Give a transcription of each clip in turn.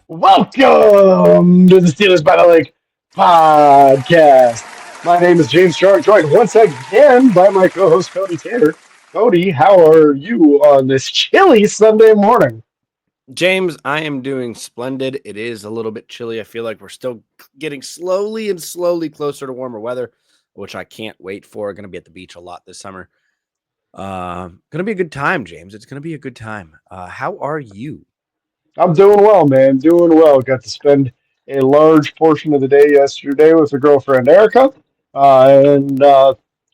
Welcome to the Steelers by the Lake podcast. My name is James Shark, joined once again by my co-host Cody Tanner. Cody, how are you on this chilly Sunday morning? James, I am doing splendid. It is a little bit chilly. I feel like we're still getting slowly closer to warmer weather, which I can't wait for. Going to be at the beach a lot this summer. Going to be a good time, James. It's going to be a good time. How are you? I'm doing well, man. Doing well. Got to spend a large portion of the day yesterday with a girlfriend, Erica, and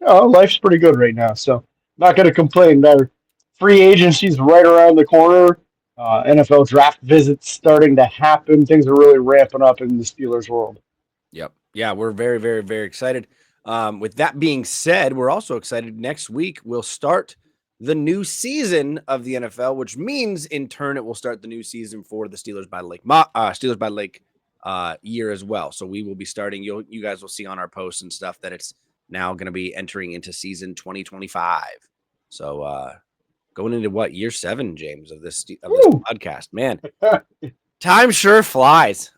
life's pretty good right now. So not going to complain. Our free agency's right around the corner. NFL draft visits starting to happen. Things are really ramping up in the Steelers world. Yep. Yeah, we're very excited. With that being said, we're also excited. Next week, we'll start the new season of the NFL, which means in turn it will start the new season for the Steelers by the Lake year as well. So we will be starting. You guys will see on our posts and stuff that it's now going to be entering into season 2025. So going into what, year 7, James, of this podcast, man. Time sure flies.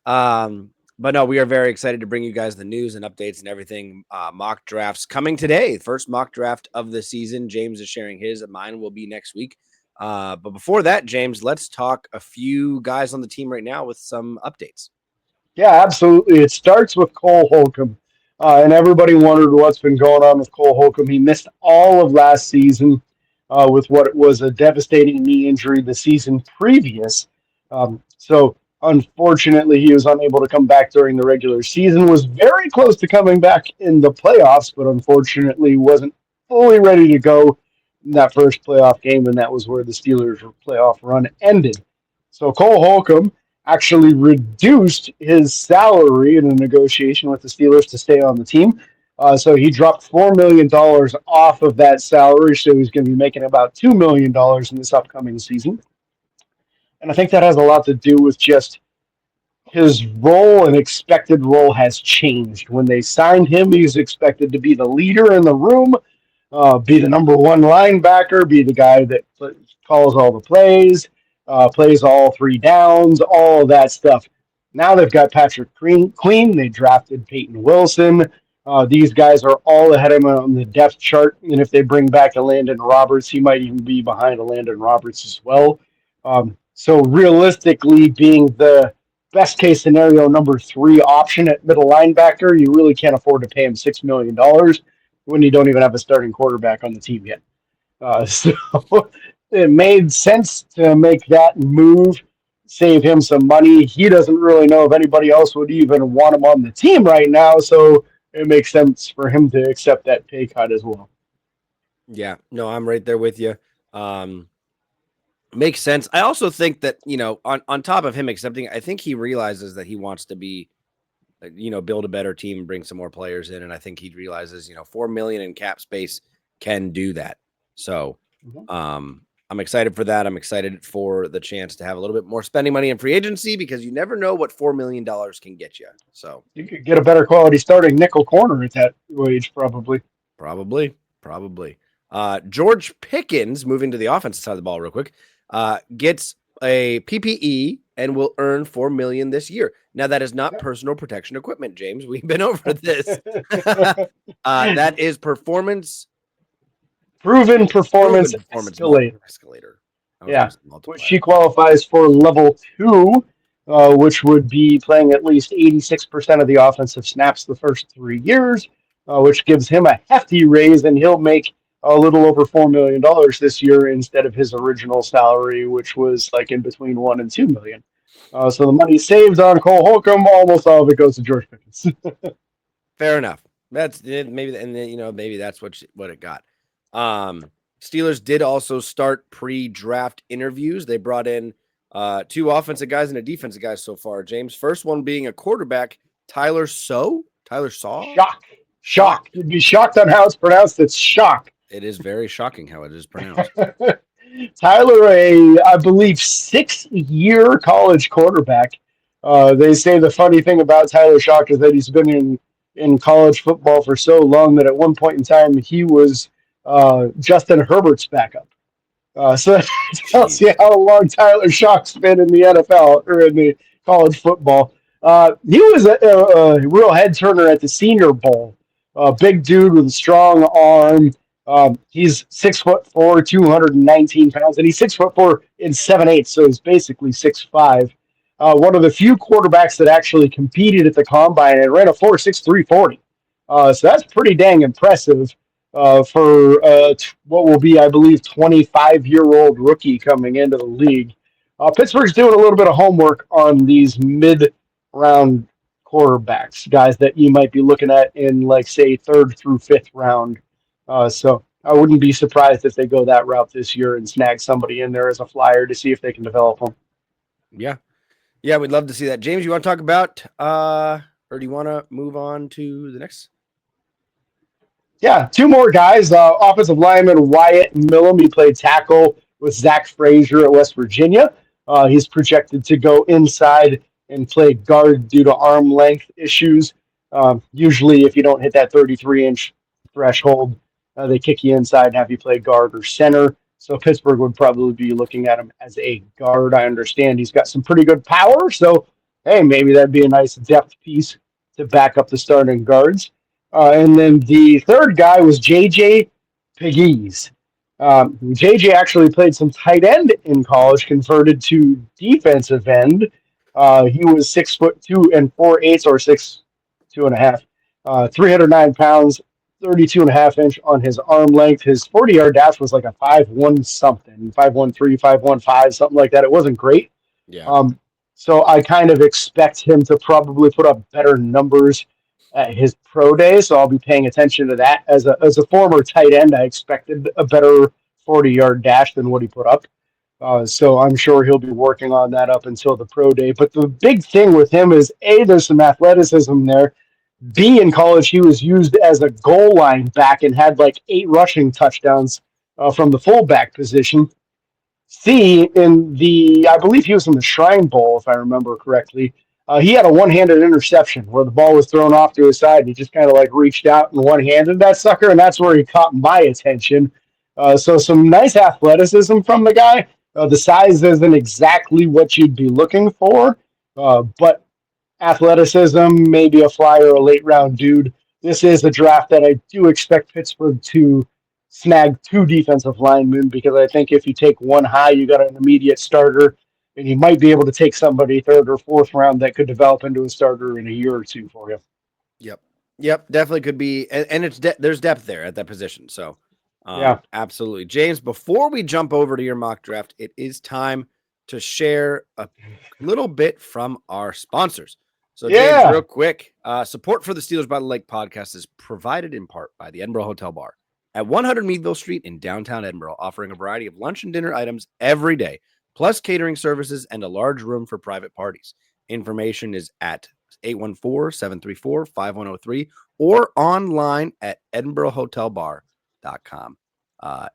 But no, we are very excited to bring you guys the news and updates and everything. Mock drafts coming today. First mock draft of the season. James is sharing his. Mine will be next week. But before that, James, let's talk a few guys on the team right now with some updates. Yeah, absolutely. It starts with Cole Holcomb. And everybody wondered what's been going on with Cole Holcomb. He missed all of last season with what was a devastating knee injury the season previous. So unfortunately, he was unable to come back during the regular season, was very close to coming back in the playoffs, but unfortunately wasn't fully ready to go in that first playoff game, and that was where the Steelers' playoff run ended. So Cole Holcomb actually reduced his salary in a negotiation with the Steelers to stay on the team. So he dropped $4 million off of that salary, so he's going to be making about $2 million in this upcoming season. And I think that has a lot to do with just his role and expected role has changed. When they signed him, he was expected to be the leader in the room, be the number one linebacker, be the guy that calls all the plays, plays all 3 downs, all of that stuff. Now they've got Patrick Queen. They drafted Peyton Wilson. These guys are all ahead of him on the depth chart. And if they bring back a Landon Roberts, he might even be behind a Landon Roberts as well. So realistically, being the best case scenario number 3 option at middle linebacker, you really can't afford to pay him $6 million when you don't even have a starting quarterback on the team yet. So it made sense to make that move, save him some money. He doesn't really know if anybody else would even want him on the team right now, so it makes sense for him to accept that pay cut as well. Yeah, no, I'm right there with you. Makes sense. I also think that, on top of him accepting, I think he realizes that he wants to be, build a better team and bring some more players in. And I think he realizes, $4 million in cap space can do that. So I'm excited for that. I'm excited for the chance to have a little bit more spending money in free agency because you never know what $4 million can get you. So you could get a better quality starting nickel corner at that wage, probably. George Pickens, moving to the offensive side of the ball real quick, gets a PPE and will earn $4 million this year. Now that is not personal protection equipment, James. We've been over this. That is proven performance escalator. Yeah, which she qualifies for level 2, which would be playing at least 86% of the offensive snaps the first 3 years, which gives him a hefty raise, and he'll make a little over $4 million this year instead of his original salary, which was like in between $1 and $2 million. So the money saved on Cole Holcomb, almost all of it goes to George Pickens. Fair enough. That's maybe, and maybe that's what it got. Steelers did also start pre-draft interviews. They brought in 2 offensive guys and a defensive guy so far. James, first one being a quarterback, Tyler Shaw. Shock. You'd be shocked on how it's pronounced. It's Shock. It is very shocking how it is pronounced. Tyler, I believe 6-year college quarterback. They say the funny thing about Tyler Shock is that he's been in college football for so long that at one point in time he was Justin Herbert's backup. So that tells you how long Tyler Shock's been in the NFL or in the college football. He was a real head turner at the Senior Bowl. Big dude with a strong arm. He's 6'4", 219 pounds, and he's 6'4" in 7/8, so he's basically 6'5". One of the few quarterbacks that actually competed at the combine and ran a 4.63 40. So that's pretty dang impressive for what will be, I believe, 25-year-old rookie coming into the league. Pittsburgh's doing a little bit of homework on these mid-round quarterbacks, guys that you might be looking at in, like, say, 3rd through 5th round. So I wouldn't be surprised if they go that route this year and snag somebody in there as a flyer to see if they can develop them. Yeah. Yeah, we'd love to see that. James, you want to talk about, or do you want to move on to the next? Yeah, 2 more guys. Offensive lineman Wyatt Millum. He played tackle with Zach Frazier at West Virginia. He's projected to go inside and play guard due to arm length issues. Usually, if you don't hit that 33-inch threshold, they kick you inside and have you play guard or center. So Pittsburgh would probably be looking at him as a guard. I understand he's got some pretty good power. So, hey, maybe that'd be a nice depth piece to back up the starting guards. And then the third guy was J.J. Pegues. J.J. actually played some tight end in college, converted to defensive end. He was 6'2" and 4/8, or 6'2.5", 309 pounds, 32.5-inch on his arm length. His 40-yard dash was like a 5.1 something, 5.13, 5.15, something like that. It wasn't great. Yeah. So I kind of expect him to probably put up better numbers at his pro day. So I'll be paying attention to that. As a former tight end, I expected a better 40-yard dash than what he put up. So I'm sure he'll be working on that up until the pro day. But the big thing with him is, A, there's some athleticism there. B, in college, he was used as a goal line back and had like 8 rushing touchdowns from the fullback position. C, I believe he was in the Shrine Bowl, if I remember correctly. He had a one-handed interception where the ball was thrown off to his side. And he just kind of like reached out and one-handed that sucker, and that's where he caught my attention. So some nice athleticism from the guy. The size isn't exactly what you'd be looking for, but athleticism, maybe a flyer, a late-round dude. This is a draft that I do expect Pittsburgh to snag 2 defensive linemen, because I think if you take one high, you got an immediate starter, and you might be able to take somebody 3rd or 4th round that could develop into a starter in a year or 2 for you. Yep, definitely could be, and it's there's depth there at that position. So, yeah, absolutely, James. Before we jump over to your mock draft, it is time to share a little bit from our sponsors. So, James, real quick, support for the Steelers by the Lake podcast is provided in part by the Edinburgh Hotel Bar at 100 Meadville Street in downtown Edinburgh, offering a variety of lunch and dinner items every day, plus catering services and a large room for private parties. Information is at 814-734-5103 or online at edinburghhotelbar.com.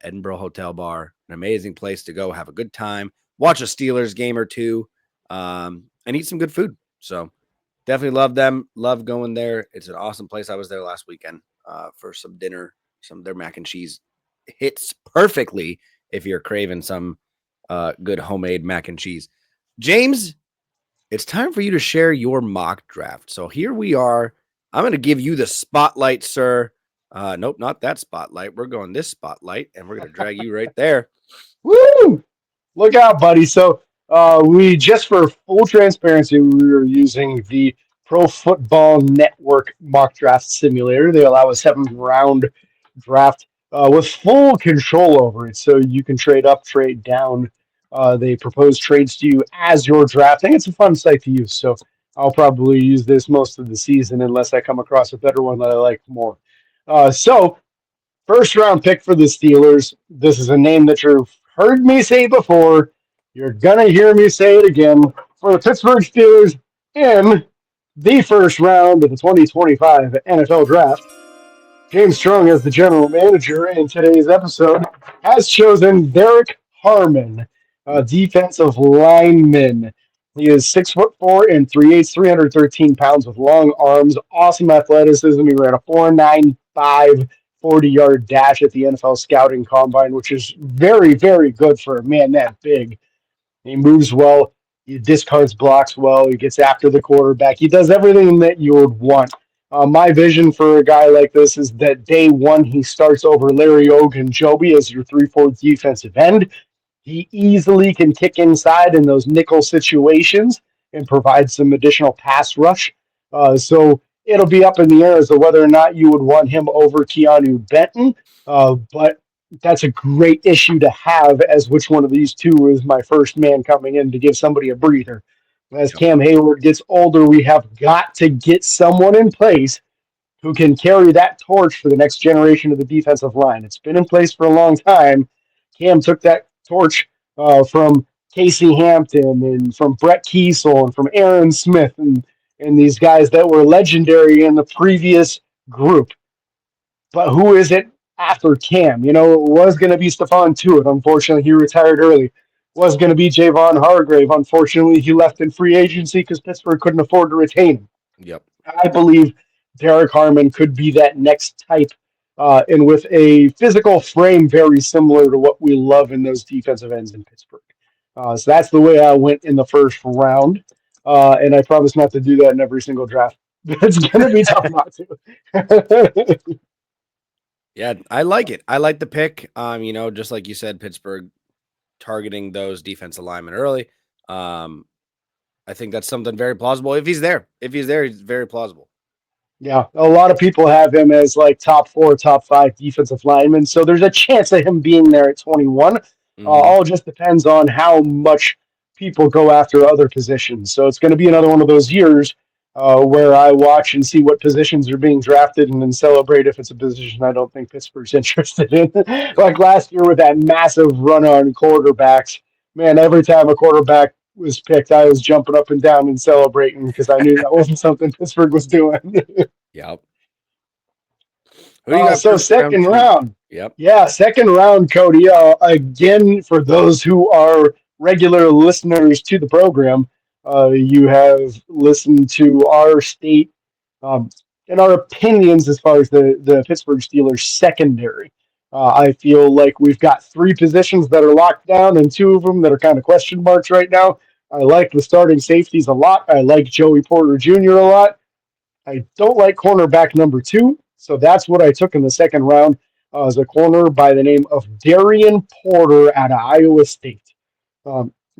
Edinburgh Hotel Bar, an amazing place to go, have a good time, watch a Steelers game or 2, and eat some good food. So definitely love them. Love going there. It's an awesome place. I was there last weekend for some dinner. Some of their mac and cheese hits perfectly if you're craving some good homemade mac and cheese. James, it's time for you to share your mock draft. So here we are. I'm going to give you the spotlight, sir. Nope, not that spotlight. We're going this spotlight, and we're going to drag you right there. Woo! Look out, buddy. So we, just for full transparency, we were using the Pro Football Network mock draft simulator. They allow a 7th-round draft with full control over it, so you can trade up, trade down. They propose trades to you as you're drafting. It's a fun site to use, so I'll probably use this most of the season unless I come across a better one that I like more. So, 1st-round pick for the Steelers. This is a name that you've heard me say before. You're going to hear me say it again. For the Pittsburgh Steelers in the 1st round of the 2025 NFL Draft, James Strong, as the general manager in today's episode, has chosen Derek Harmon, a defensive lineman. He is 6'4" and 3/8, 313 pounds with long arms, awesome athleticism. He ran a 4.95 40-yard dash at the NFL scouting combine, which is very, very good for a man that big. He moves well. He discards blocks well. He gets after the quarterback. He does everything that you would want. My vision for a guy like this is that day one he starts over Larry Ogunjobi as your 3-4 defensive end. He easily can kick inside in those nickel situations and provide some additional pass rush. So it'll be up in the air as to whether or not you would want him over Keanu Benton. But that's a great issue to have, as which one of these two is my first man coming in to give somebody a breather. As Cam Hayward gets older, we have got to get someone in place who can carry that torch for the next generation of the defensive line. It's been in place for a long time. Cam took that torch from Casey Hampton and from Brett Kiesel and from Aaron Smith and these guys that were legendary in the previous group. But who is it after Cam? You know, it was going to be Stephon Tuitt. Unfortunately, he retired early. It was going to be Javon Hargrave. Unfortunately, he left in free agency because Pittsburgh couldn't afford to retain him. Yep. I believe Derek Harmon could be that next type, and with a physical frame very similar to what we love in those defensive ends in Pittsburgh. So that's the way I went in the first round, and I promise not to do that in every single draft. It's going to be tough not to. Yeah, I like it. I like the pick. Just like you said, Pittsburgh targeting those defensive linemen early. I think that's something very plausible. If he's there, he's very plausible. Yeah, a lot of people have him as like top 4, top 5 defensive lineman. So there's a chance of him being there at 21. All just depends on how much people go after other positions. So it's going to be another one of those years where I watch and see what positions are being drafted and then celebrate if it's a position I don't think Pittsburgh's interested in. Like last year with that massive run on quarterbacks. Man, every time a quarterback was picked, I was jumping up and down and celebrating because I knew that wasn't something Pittsburgh was doing. Yep. Who do you got So second round. Yep. Yeah, second round, Cody. Again, for those who are regular listeners to the program, you have listened to our state and our opinions as far as the Pittsburgh Steelers secondary. I feel like we've got 3 positions that are locked down and 2 of them that are kind of question marks right now. I like the starting safeties a lot. I like Joey Porter Jr. a lot. I don't like cornerback number 2, so that's what I took in the second round as a corner by the name of Darian Porter out of Iowa State.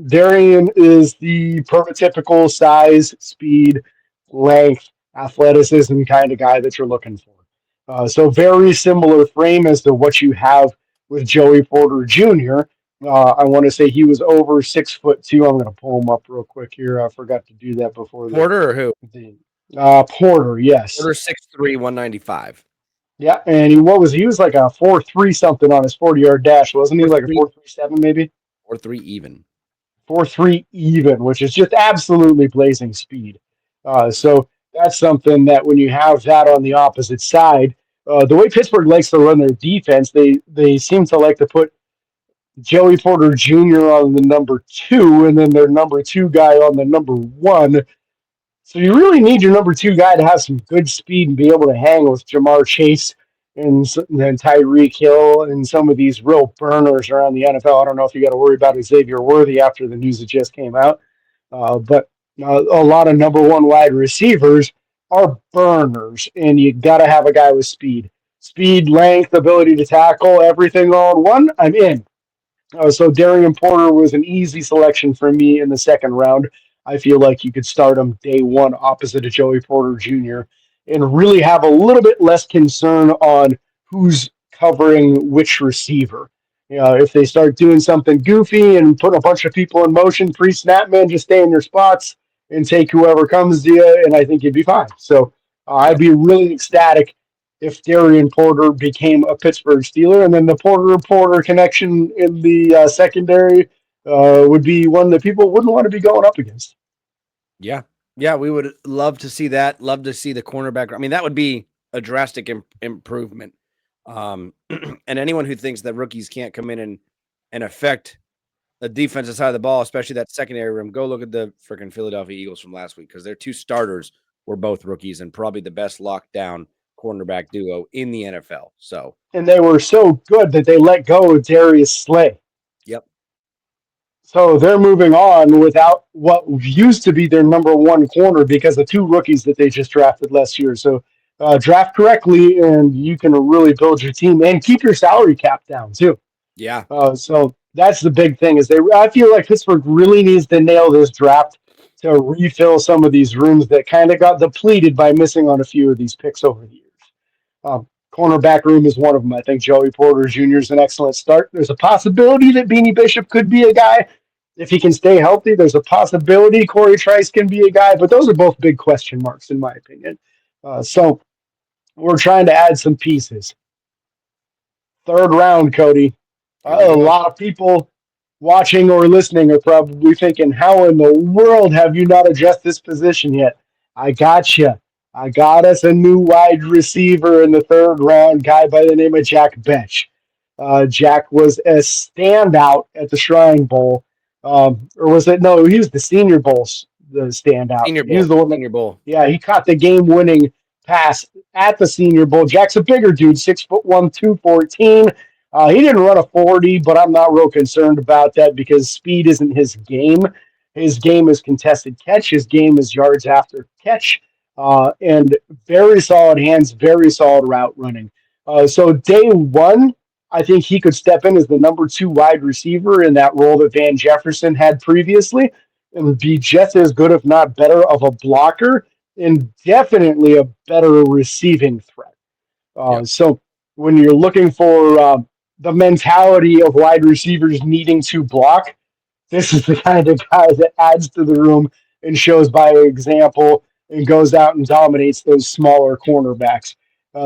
Darian is the prototypical size, speed, length, athleticism kind of guy that you're looking for. So very similar frame as to what you have with Joey Porter Jr. I want to say he was over 6'2". I'm going to pull him up real quick here. I forgot to do that before. Porter or who? Porter, yes. Porter 6'3", 195. Yeah, and he was like a 4.3 something on his 40-yard dash, wasn't he? Like a 4.37 maybe? 4.3 even. 4.3 even, which is just absolutely blazing speed. So that's something that when you have that on the opposite side, the way Pittsburgh likes to run their defense, they seem to like to put Joey Porter Jr. on the number 2 and then their number 2 guy on the number 1. So you really need your number 2 guy to have some good speed and be able to hang with Jamar Chase and then Tyreek Hill and some of these real burners around the NFL. I don't know if you got to worry about Xavier Worthy after the news that just came out, but a lot of number 1 wide receivers are burners, and you got to have a guy with speed, length, ability to tackle, everything all in one. I'm in. So Darian Porter was an easy selection for me in the second round. I feel like you could start him day 1 opposite of Joey Porter Jr. and really have a little bit less concern on who's covering which receiver. If they start doing something goofy and put a bunch of people in motion pre-snap, man, just stay in your spots and take whoever comes to you, and I think you'd be fine. So I'd be really ecstatic if Darian Porter became a Pittsburgh Steeler, and then the Porter connection in the secondary would be one that people wouldn't want to be going up against. Yeah, we would love to see that. Love to see the cornerback. I mean, that would be a drastic improvement. And anyone who thinks that rookies can't come in and affect the defensive side of the ball, especially that secondary room, go look at the freaking Philadelphia Eagles from last week, because their 2 starters were both rookies and probably the best lockdown cornerback duo in the NFL. So, and they were so good that they let go of Darius Slay. yep. So they're moving on without what used to be their number 1 corner because of 2 rookies that they just drafted last year. So draft correctly, and you can really build your team and keep your salary cap down too. Yeah. So that's the big thing. I feel like Pittsburgh really needs to nail this draft to refill some of these rooms that kind of got depleted by missing on a few of these picks over the years. Cornerback room is one of them. I think Joey Porter Jr. is an excellent start. There's a possibility that Beanie Bishop could be a guy. If he can stay healthy, there's a possibility Corey Trice can be a guy, but those are both big question marks, in my opinion. So we're trying to add some pieces. 3rd round, Cody. A lot of people watching or listening are probably thinking, how in the world have you not addressed this position yet? I got you. I got us a new wide receiver in the 3rd round, guy by the name of Jack Betch. Jack was a standout at the Shrine Bowl. Or was it? No, he was the Senior Bowl, the standout. Senior Bowl. He was the one Senior Bowl. Yeah, he caught the game-winning pass at the Senior Bowl. Jack's a bigger dude, 6'1", 214. He didn't run a 40, but I'm not real concerned about that because speed isn't his game. His game is contested catch. His game is yards after catch. And very solid hands, very solid route running. So day 1, I think he could step in as the number 2 wide receiver in that role that Van Jefferson had previously and be just as good, if not better, of a blocker and definitely a better receiving threat. So when you're looking for the mentality of wide receivers needing to block, this is the kind of guy that adds to the room and shows by example and goes out and dominates those smaller cornerbacks.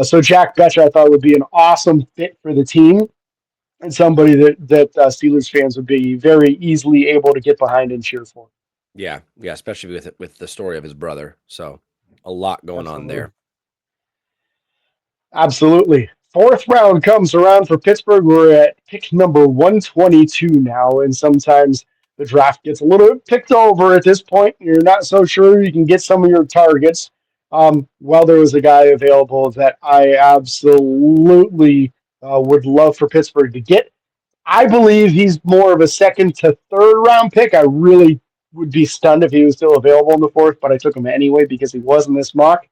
So Jack Betch, I thought, would be an awesome fit for the team and somebody that Steelers fans would be very easily able to get behind and cheer for. Yeah, especially with the story of his brother. So a lot going on there. Absolutely. 4th round comes around for Pittsburgh. We're at pick number 122 now, and sometimes the draft gets a little bit picked over at this point. You're not so sure you can get some of your targets. Well, there was a guy available that I absolutely would love for Pittsburgh to get. I believe he's more of a 2nd to 3rd round pick. I really would be stunned if he was still available in the 4th, but I took him anyway because he was in this mock.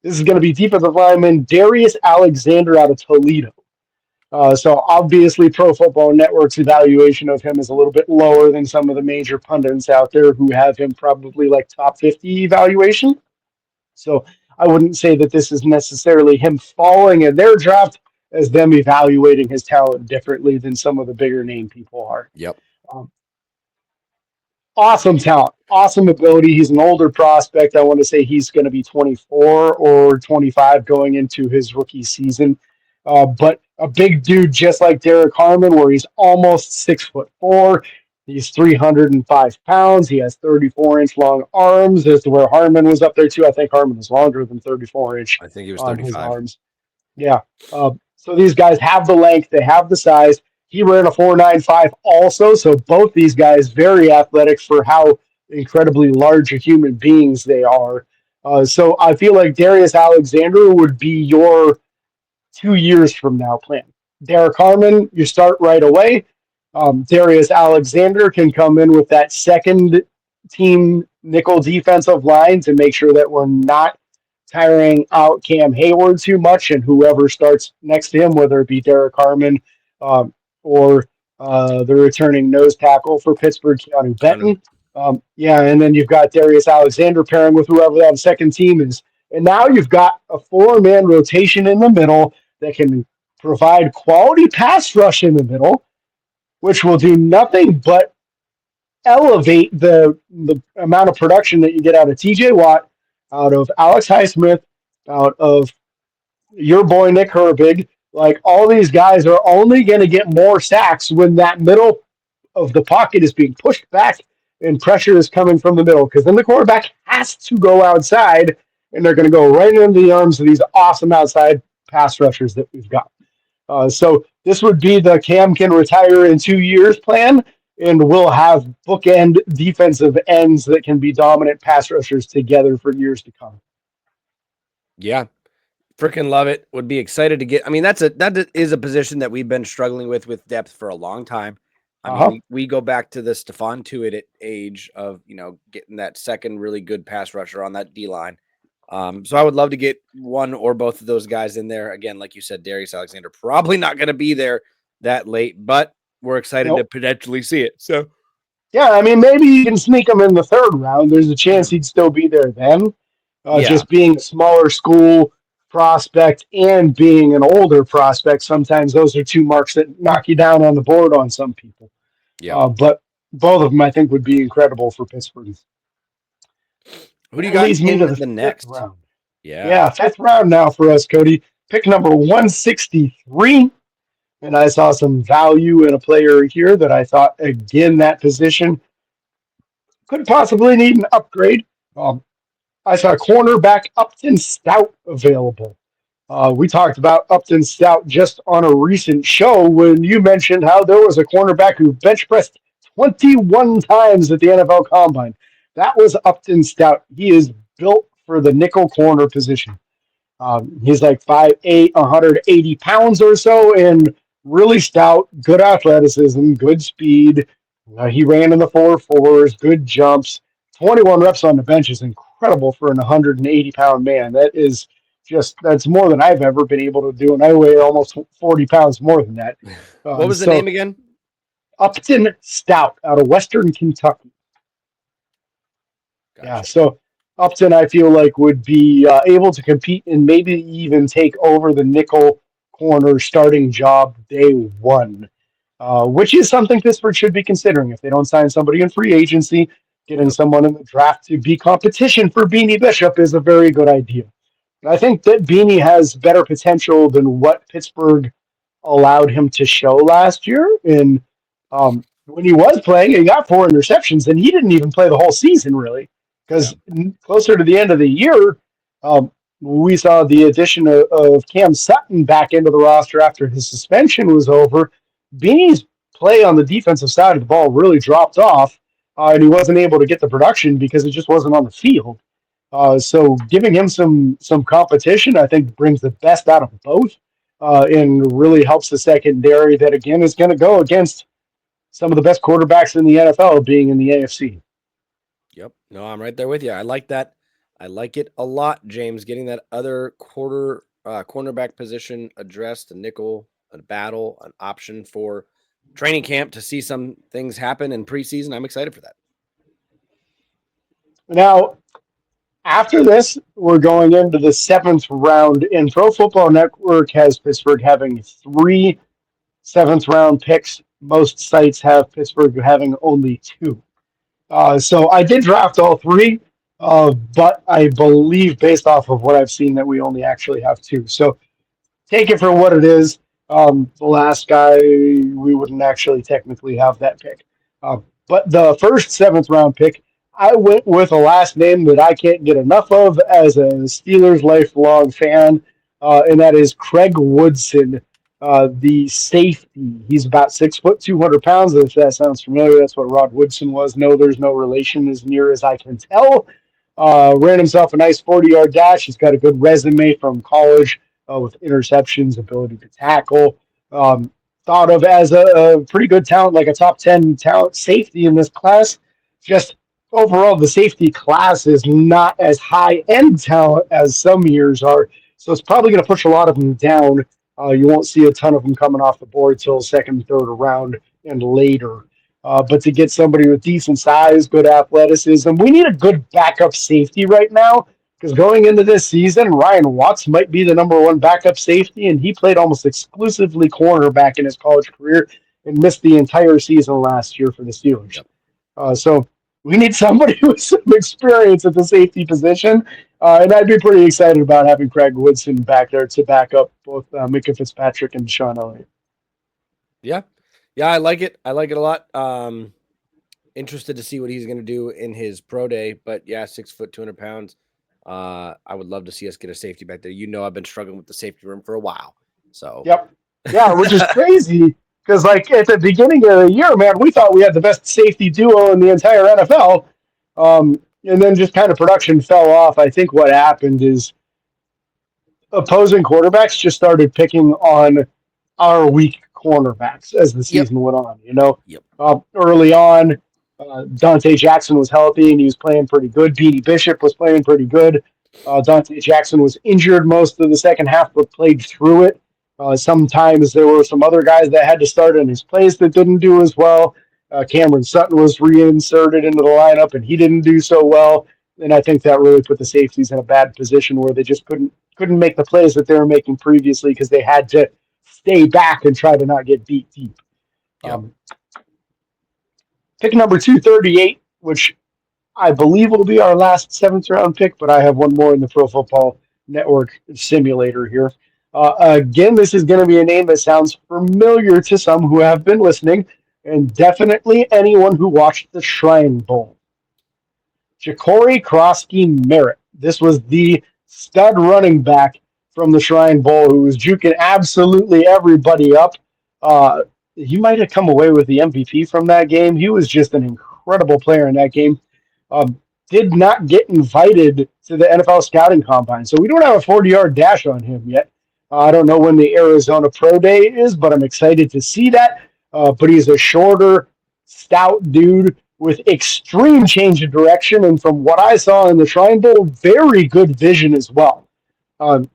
This is going to be defensive lineman Darius Alexander out of Toledo. So obviously Pro Football Network's evaluation of him is a little bit lower than some of the major pundits out there who have him probably like top 50 evaluation. So I wouldn't say that this is necessarily him falling in their draft as them evaluating his talent differently than some of the bigger name people are. Yep. Awesome talent, awesome ability. He's an older prospect. I want to say he's going to be 24 or 25 going into his rookie season. But a big dude just like Derek Harmon, where he's almost 6'4". He's 305 pounds. He has 34-inch long arms, as to where Harmon was up there too. I think Harmon was longer than 34-inch. I think he was 35. His arms. Yeah. So these guys have the length, they have the size. He ran a 4.95 also, so both these guys very athletic for how incredibly large human beings they are. So I feel like Darius Alexander would be your 2 years from now plan. Derek Harmon, you start right away. Darius Alexander can come in with that second team nickel defensive line to make sure that we're not tiring out Cam Hayward too much, and whoever starts next to him, whether it be Derek Harmon or the returning nose tackle for Pittsburgh, Keanu Benton. And then you've got Darius Alexander pairing with whoever that second team is. And now you've got a 4-man rotation in the middle that can provide quality pass rush in the middle, which will do nothing but elevate the amount of production that you get out of TJ Watt, out of Alex Highsmith, out of your boy Nick Herbig. Like, all these guys are only going to get more sacks when that middle of the pocket is being pushed back and pressure is coming from the middle, because then the quarterback has to go outside and they're going to go right into the arms of these awesome outside pass rushers that we've got. So this would be the Cam can retire in 2 years plan, and we'll have bookend defensive ends that can be dominant pass rushers together for years to come. Yeah. Freaking love it. Would be excited to get. I mean, that is a position that we've been struggling with depth for a long time. I mean, we go back to the Stephon Tuitt age of, getting that second really good pass rusher on that D line. So I would love to get one or both of those guys in there. Again, like you said, Darius Alexander probably not going to be there that late, but we're excited to potentially see it. So yeah, I mean, maybe you can sneak him in the third round. There's a chance he'd still be there then. Just being a smaller school prospect and being an older prospect, sometimes those are two marks that knock you down on the board on some people. Yeah. But both of them, I think, would be incredible for Pittsburgh. Who do you got in the next round? Yeah, fifth round now for us, Cody. Pick number 163. And I saw some value in a player here that I thought, again, that position could possibly need an upgrade. I saw cornerback Upton Stout available. We talked about Upton Stout just on a recent show when you mentioned how there was a cornerback who bench pressed 21 times at the NFL Combine. That was Upton Stout. He is built for the nickel corner position. He's like 5'8", 180 pounds or so, and really stout, good athleticism, good speed. He ran in the 4.4s, good jumps. 21 reps on the bench is incredible for an 180-pound man. That's more than I've ever been able to do, and I weigh almost 40 pounds more than that. What was the name again? Upton Stout out of Western Kentucky. Gotcha. Yeah, so Upton, I feel like, would be able to compete and maybe even take over the nickel corner starting job day one, which is something Pittsburgh should be considering. If they don't sign somebody in free agency, getting someone in the draft to be competition for Beanie Bishop is a very good idea. And I think that Beanie has better potential than what Pittsburgh allowed him to show last year. And when he was playing, he got 4 interceptions, and he didn't even play the whole season, really. Because closer to the end of the year, we saw the addition of Cam Sutton back into the roster after his suspension was over. Beanie's play on the defensive side of the ball really dropped off, and he wasn't able to get the production because it just wasn't on the field. So giving him some competition, I think, brings the best out of both, and really helps the secondary that, again, is going to go against some of the best quarterbacks in the NFL, being in the AFC. Yep. No, I'm right there with you. I like that. I like it a lot, James, getting that other cornerback position addressed, a nickel, a battle, an option for training camp to see some things happen in preseason. I'm excited for that. Now, after this, we're going into the 7th round, and Pro Football Network has Pittsburgh having 3 7th-round picks. Most sites have Pittsburgh having only 2. So I did draft all 3, but I believe, based off of what I've seen, that we only actually have 2. So take it for what it is. The last guy, we wouldn't actually technically have that pick. But the first 7th-round pick, I went with a last name that I can't get enough of as a Steelers lifelong fan, and that is Craig Woodson, the safety. He's about 6 foot, 200 pounds. If that sounds familiar, that's what Rod Woodson was. No, there's no relation as near as I can tell. Ran himself a nice 40-yard dash. He's got a good resume from college with interceptions, ability to tackle. Thought of as a pretty good talent, like a top 10 talent safety in this class. Just overall, the safety class is not as high-end talent as some years are, so it's probably going to push a lot of them down. You won't see a ton of them coming off the board till second, third round and later. But to get somebody with decent size, good athleticism, we need a good backup safety right now, because going into this season, Ryan Watts might be the number 1 backup safety, and he played almost exclusively cornerback in his college career and missed the entire season last year for the Steelers. So we need somebody with some experience at the safety position, and I'd be pretty excited about having Craig Woodson back there to back up both Minkah Fitzpatrick and Sean Elliott. Yeah, I like it. I like it a lot. Interested to see what he's going to do in his pro day, but yeah, 6 foot, 200 pounds. I would love to see us get a safety back there. I've been struggling with the safety room for a while. So Yep. Yeah, which is crazy because, like, at the beginning of the year, man, we thought we had the best safety duo in the entire NFL. And then just kind of production fell off. I think what happened is opposing quarterbacks just started picking on our weak cornerbacks as the Yep. season went on. Yep. Early on, Dante Jackson was healthy and he was playing pretty good. Beanie Bishop was playing pretty good. Dante Jackson was injured most of the second half, but played through it. Sometimes there were some other guys that had to start in his place that didn't do as well. Cameron Sutton was reinserted into the lineup, and he didn't do so well. And I think that really put the safeties in a bad position where they just couldn't make the plays that they were making previously because they had to stay back and try to not get beat deep. Yep. Pick number 238, which I believe will be our last seventh round pick, but I have one more in the Pro Football Network simulator here. Again, this is going to be a name that sounds familiar to some who have been listening, and definitely anyone who watched the Shrine Bowl. Ja'Cory Krosky-Merritt. This was the stud running back from the Shrine Bowl who was juking absolutely everybody up. He might have come away with the MVP from that game. He was just an incredible player in that game. Did not get invited to the NFL scouting combine, so we don't have a 40-yard dash on him yet. I don't know when the Arizona Pro Day is, but I'm excited to see that. But he's a shorter, stout dude with extreme change of direction, and from what I saw in the Shrine Bowl, very good vision as well.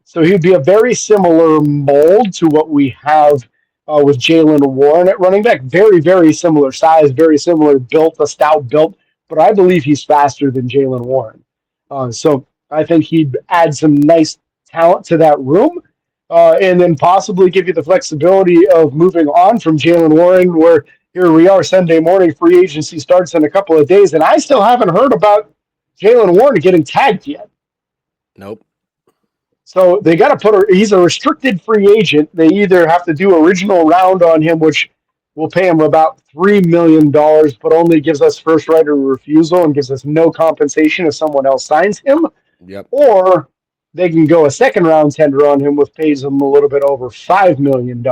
So he'd be a very similar mold to what we have with Jaylen Warren at running back. Very, very similar size, very similar built, a stout build, but I believe he's faster than Jaylen Warren. So I think he'd add some nice talent to that room. And then possibly give you the flexibility of moving on from Jaylen Warren, where here we are Sunday morning, free agency starts in a couple of days, and I still haven't heard about Jaylen Warren getting tagged yet. Nope. So they got to he's a restricted free agent. They either have to do original round on him, which will pay him about $3 million, but only gives us first right of refusal and gives us no compensation if someone else signs him. Yep. Or they can go a second round tender on him, which pays him a little bit over $5 million.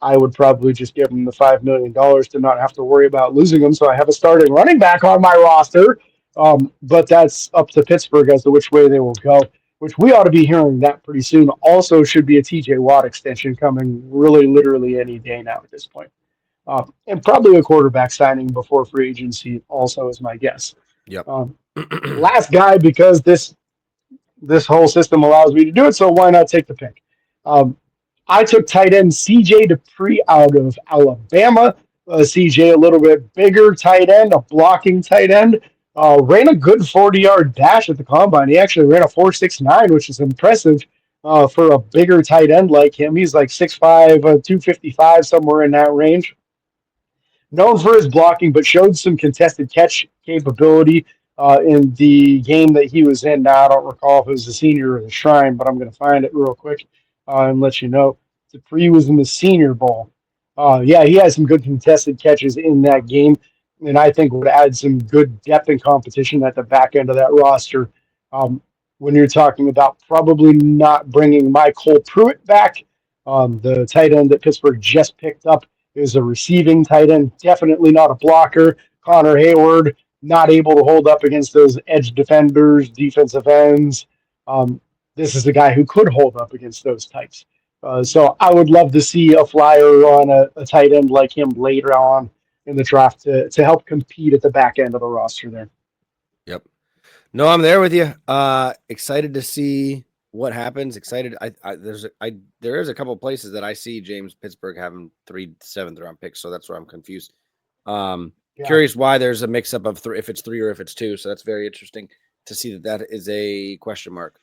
I would probably just give him the $5 million to not have to worry about losing him. So I have a starting running back on my roster. But that's up to Pittsburgh as to which way they will go, which we ought to be hearing that pretty soon. Also should be a TJ Watt extension coming really literally any day now at this point. And probably a quarterback signing before free agency also is my guess. Yep. Last guy, because this whole system allows me to do it, so why not take the pick? I took tight end CJ Dupree out of Alabama. CJ, a little bit bigger tight end, a blocking tight end. Ran a good 40-yard dash at the combine. He actually ran a 4.69, which is impressive for a bigger tight end like him. He's like 6'5", 255, somewhere in that range. Known for his blocking, but showed some contested catch capability in the game that he was in. Now, I don't recall if it was the Senior or the Shrine, but I'm going to find it real quick and let you know. Dupree was in the Senior Bowl. Yeah, he had some good contested catches in that game, and I think would add some good depth and competition at the back end of that roster. When you're talking about probably not bringing Michael Pruitt back, the tight end that Pittsburgh just picked up is a receiving tight end, definitely not a blocker. Connor Hayward, not able to hold up against those edge defenders, defensive ends. This is the guy who could hold up against those types. So I would love to see a flyer on a tight end like him later on in the draft to help compete at the back end of the roster there. Yep. No, I'm there with you. Excited to see what happens. Excited. There is a couple of places that I see James Pittsburgh having 3 7th round picks, so that's where I'm confused. Curious why there's a mix up of if it's 3 or if it's 2. So that's very interesting to see that is a question mark.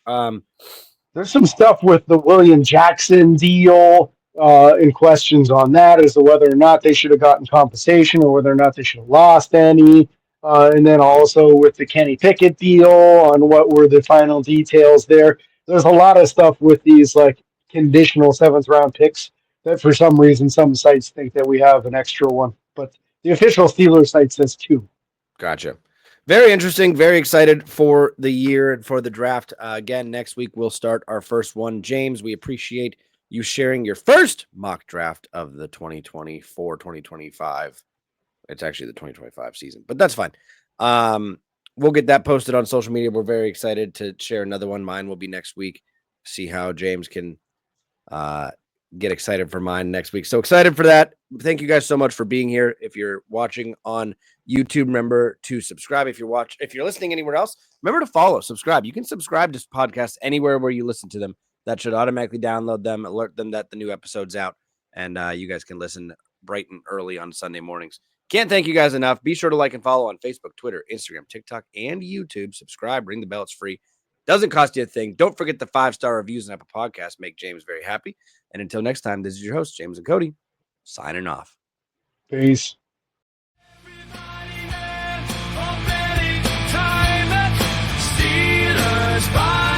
There's some stuff with the William Jackson deal and questions on that as to whether or not they should have gotten compensation or whether or not they should have lost any. And then also with the Kenny Pickett deal on what were the final details there. There's a lot of stuff with these like conditional 7th round picks that for some reason some sites think that we have an extra one, but the official Steelers site says 2. Gotcha. Very interesting. Very excited for the year and for the draft. Again, next week we'll start our first one. James, we appreciate you sharing your first mock draft of the 2024-2025. It's actually the 2025 season, but that's fine. We'll get that posted on social media. We're very excited to share another one. Mine will be next week. See how James can get excited for mine next week. So excited for that. Thank you guys so much for being here. If you're watching on YouTube, remember to subscribe. If you're listening anywhere else, remember to follow, subscribe. You can subscribe to podcasts anywhere where you listen to them. That should automatically download them, alert them that the new episode's out, and you guys can listen bright and early on Sunday mornings. Can't thank you guys enough. Be sure to like and follow on Facebook, Twitter, Instagram, TikTok, and YouTube. Subscribe, ring the bell. It's free. Doesn't cost you a thing. Don't forget the 5-star reviews and Apple Podcasts make James very happy. And until next time, this is your host, James and Cody, signing off. Peace. Steelers by